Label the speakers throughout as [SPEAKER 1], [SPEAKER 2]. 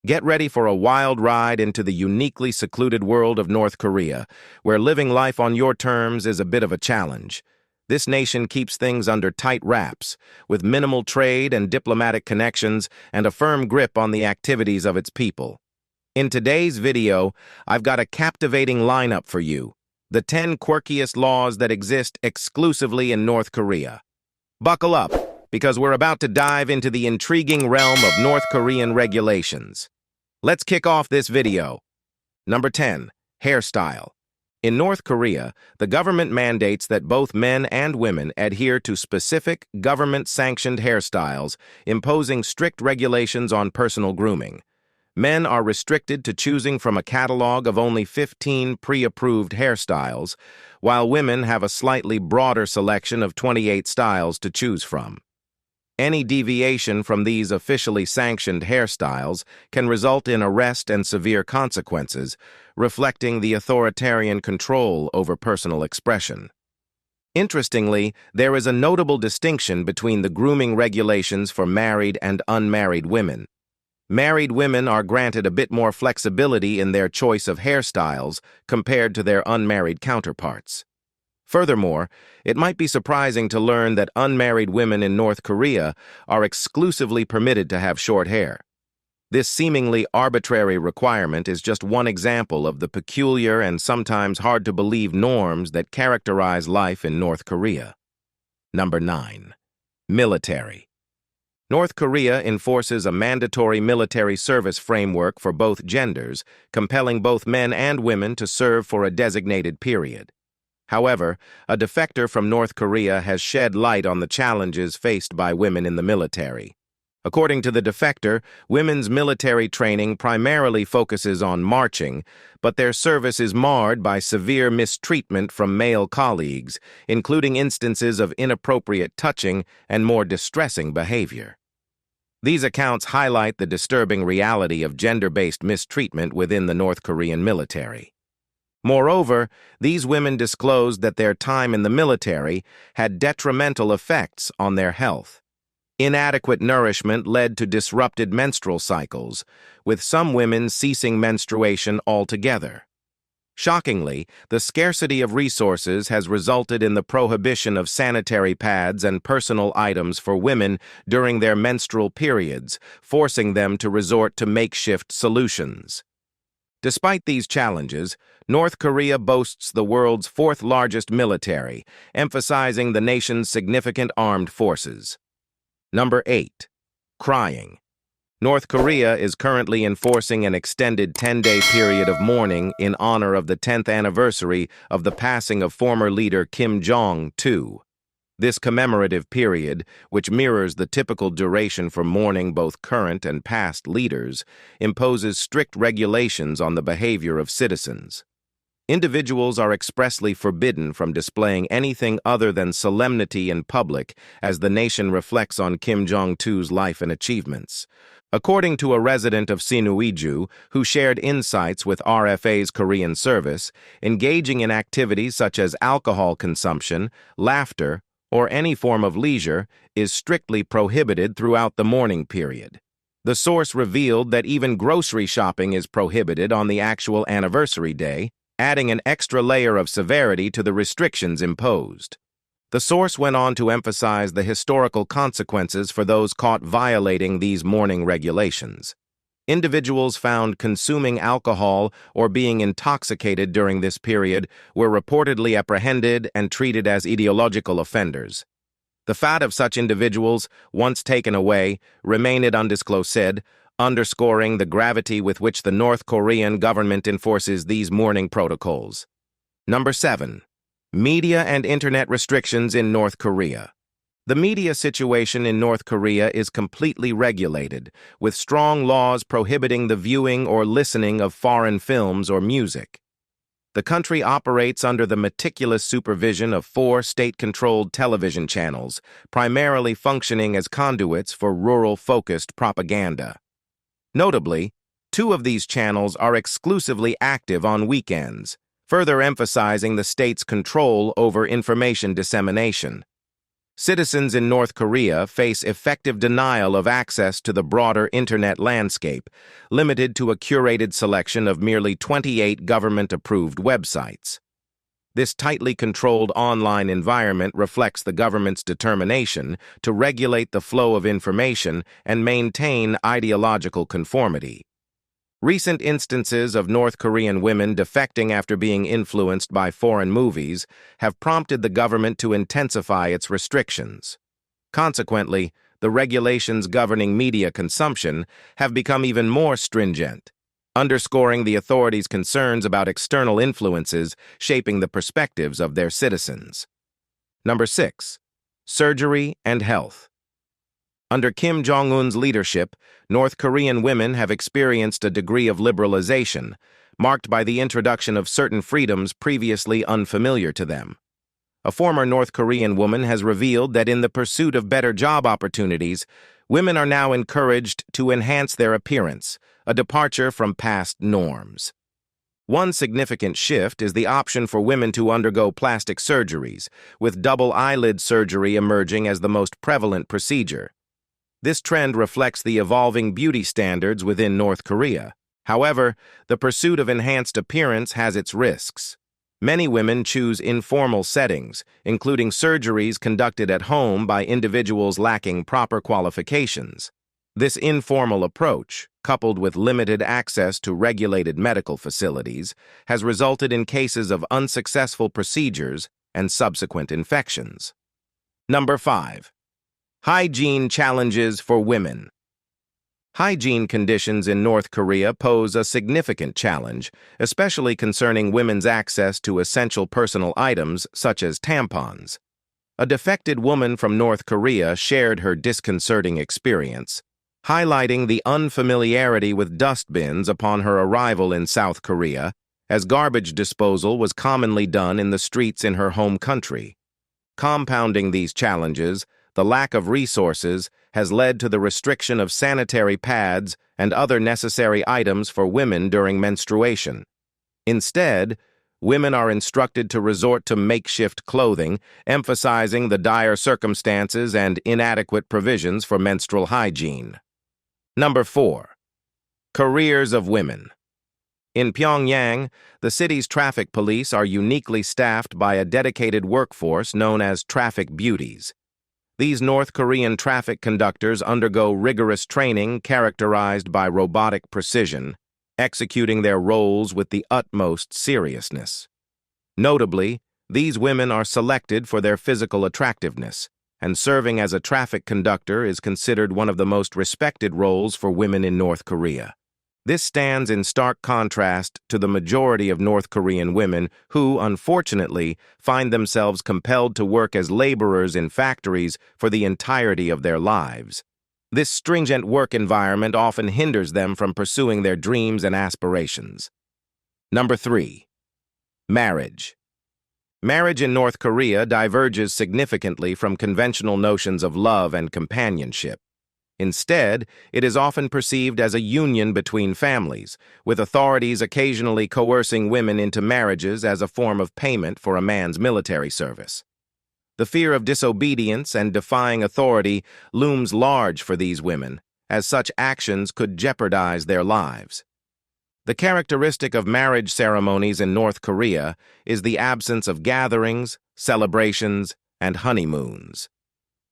[SPEAKER 1] Get ready for a wild ride into the uniquely secluded world of North Korea, where living life on your terms is a bit of a challenge. This nation keeps things under tight wraps, with minimal trade and diplomatic connections and a firm grip on the activities of its people. In today's video, I've got a captivating lineup for you: the 10 quirkiest laws that exist exclusively in North Korea. Buckle up, because we're about to dive into the intriguing realm of North Korean regulations. Let's kick off this video. Number 10. Hairstyle. In North Korea, the government mandates that both men and women adhere to specific government-sanctioned hairstyles, imposing strict regulations on personal grooming. Men are restricted to choosing from a catalog of only 15 pre-approved hairstyles, while women have a slightly broader selection of 28 styles to choose from. Any deviation from these officially sanctioned hairstyles can result in arrest and severe consequences, reflecting the authoritarian control over personal expression. Interestingly, there is a notable distinction between the grooming regulations for married and unmarried women. Married women are granted a bit more flexibility in their choice of hairstyles compared to their unmarried counterparts. Furthermore, it might be surprising to learn that unmarried women in North Korea are exclusively permitted to have short hair. This seemingly arbitrary requirement is just one example of the peculiar and sometimes hard-to-believe norms that characterize life in North Korea. Number 9. Military. North Korea enforces a mandatory military service framework for both genders, compelling both men and women to serve for a designated period. However, a defector from North Korea has shed light on the challenges faced by women in the military. According to the defector, women's military training primarily focuses on marching, but their service is marred by severe mistreatment from male colleagues, including instances of inappropriate touching and more distressing behavior. These accounts highlight the disturbing reality of gender-based mistreatment within the North Korean military. Moreover, these women disclosed that their time in the military had detrimental effects on their health. Inadequate nourishment led to disrupted menstrual cycles, with some women ceasing menstruation altogether. Shockingly, the scarcity of resources has resulted in the prohibition of sanitary pads and personal items for women during their menstrual periods, forcing them to resort to makeshift solutions. Despite these challenges, North Korea boasts the world's fourth-largest military, emphasizing the nation's significant armed forces. Number 8. Crying. North Korea is currently enforcing an extended 10-day period of mourning in honor of the 10th anniversary of the passing of former leader Kim Jong-il. This commemorative period, which mirrors the typical duration for mourning both current and past leaders, imposes strict regulations on the behavior of citizens. Individuals are expressly forbidden from displaying anything other than solemnity in public as the nation reflects on Kim Jong-il's life and achievements. According to a resident of Sinuiju who shared insights with RFA's Korean service, engaging in activities such as alcohol consumption, laughter, or any form of leisure is strictly prohibited throughout the mourning period. The source revealed that even grocery shopping is prohibited on the actual anniversary day, adding an extra layer of severity to the restrictions imposed. The source went on to emphasize the historical consequences for those caught violating these mourning regulations. Individuals found consuming alcohol or being intoxicated during this period were reportedly apprehended and treated as ideological offenders. The fate of such individuals, once taken away, remained undisclosed, underscoring the gravity with which the North Korean government enforces these mourning protocols. Number 7. Media and internet restrictions in North Korea. The media situation in North Korea is completely regulated, with strong laws prohibiting the viewing or listening of foreign films or music. The country operates under the meticulous supervision of 4 state-controlled television channels, primarily functioning as conduits for rural-focused propaganda. Notably, 2 of these channels are exclusively active on weekends, further emphasizing the state's control over information dissemination. Citizens in North Korea face effective denial of access to the broader internet landscape, limited to a curated selection of merely 28 government-approved websites. This tightly controlled online environment reflects the government's determination to regulate the flow of information and maintain ideological conformity. Recent instances of North Korean women defecting after being influenced by foreign movies have prompted the government to intensify its restrictions. Consequently, the regulations governing media consumption have become even more stringent, underscoring the authorities' concerns about external influences shaping the perspectives of their citizens. Number 6. Surgery and health. Under Kim Jong-un's leadership, North Korean women have experienced a degree of liberalization, marked by the introduction of certain freedoms previously unfamiliar to them. A former North Korean woman has revealed that in the pursuit of better job opportunities, women are now encouraged to enhance their appearance, a departure from past norms. One significant shift is the option for women to undergo plastic surgeries, with double eyelid surgery emerging as the most prevalent procedure. This trend reflects the evolving beauty standards within North Korea. However, the pursuit of enhanced appearance has its risks. Many women choose informal settings, including surgeries conducted at home by individuals lacking proper qualifications. This informal approach, coupled with limited access to regulated medical facilities, has resulted in cases of unsuccessful procedures and subsequent infections. Number 5. Hygiene challenges for women. Hygiene conditions in North Korea pose a significant challenge, especially concerning women's access to essential personal items such as tampons. A defected woman from North Korea shared her disconcerting experience, highlighting the unfamiliarity with dustbins upon her arrival in South Korea, as garbage disposal was commonly done in the streets in her home country. Compounding these challenges, the lack of resources has led to the restriction of sanitary pads and other necessary items for women during menstruation. Instead, women are instructed to resort to makeshift clothing, emphasizing the dire circumstances and inadequate provisions for menstrual hygiene. Number 4. Careers of women. In Pyongyang, the city's traffic police are uniquely staffed by a dedicated workforce known as traffic beauties. These North Korean traffic conductors undergo rigorous training characterized by robotic precision, executing their roles with the utmost seriousness. Notably, these women are selected for their physical attractiveness, and serving as a traffic conductor is considered one of the most respected roles for women in North Korea. This stands in stark contrast to the majority of North Korean women who, unfortunately, find themselves compelled to work as laborers in factories for the entirety of their lives. This stringent work environment often hinders them from pursuing their dreams and aspirations. Number 3. Marriage. Marriage in North Korea diverges significantly from conventional notions of love and companionship. Instead, it is often perceived as a union between families, with authorities occasionally coercing women into marriages as a form of payment for a man's military service. The fear of disobedience and defying authority looms large for these women, as such actions could jeopardize their lives. The characteristic of marriage ceremonies in North Korea is the absence of gatherings, celebrations, and honeymoons.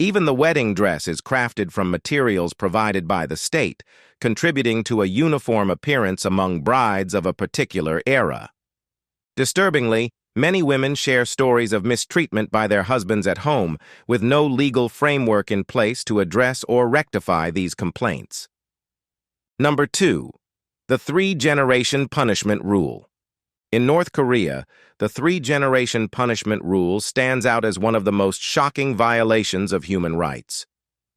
[SPEAKER 1] Even the wedding dress is crafted from materials provided by the state, contributing to a uniform appearance among brides of a particular era. Disturbingly, many women share stories of mistreatment by their husbands at home, with no legal framework in place to address or rectify these complaints. Number 2. The 3-generation punishment rule. In North Korea, the 3-generation punishment rule stands out as one of the most shocking violations of human rights.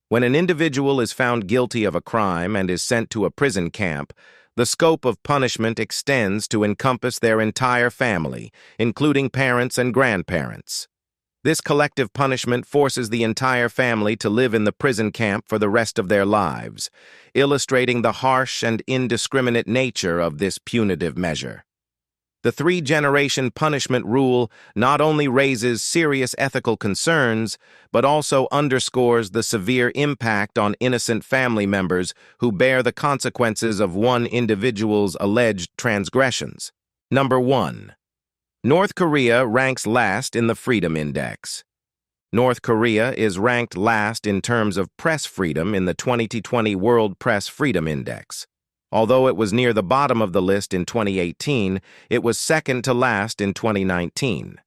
[SPEAKER 1] When an individual is found guilty of a crime and is sent to a prison camp, the scope of punishment extends to encompass their entire family, including parents and grandparents. This collective punishment forces the entire family to live in the prison camp for the rest of their lives, illustrating the harsh and indiscriminate nature of this punitive measure. The three-generation punishment rule not only raises serious ethical concerns, but also underscores the severe impact on innocent family members who bear the consequences of one individual's alleged transgressions. Number 1. North Korea ranks last in the Freedom Index. North Korea is ranked last in terms of press freedom in the 2020 World Press Freedom Index. Although it was near the bottom of the list in 2018, it was second to last in 2019.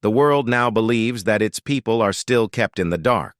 [SPEAKER 1] The world now believes that its people are still kept in the dark.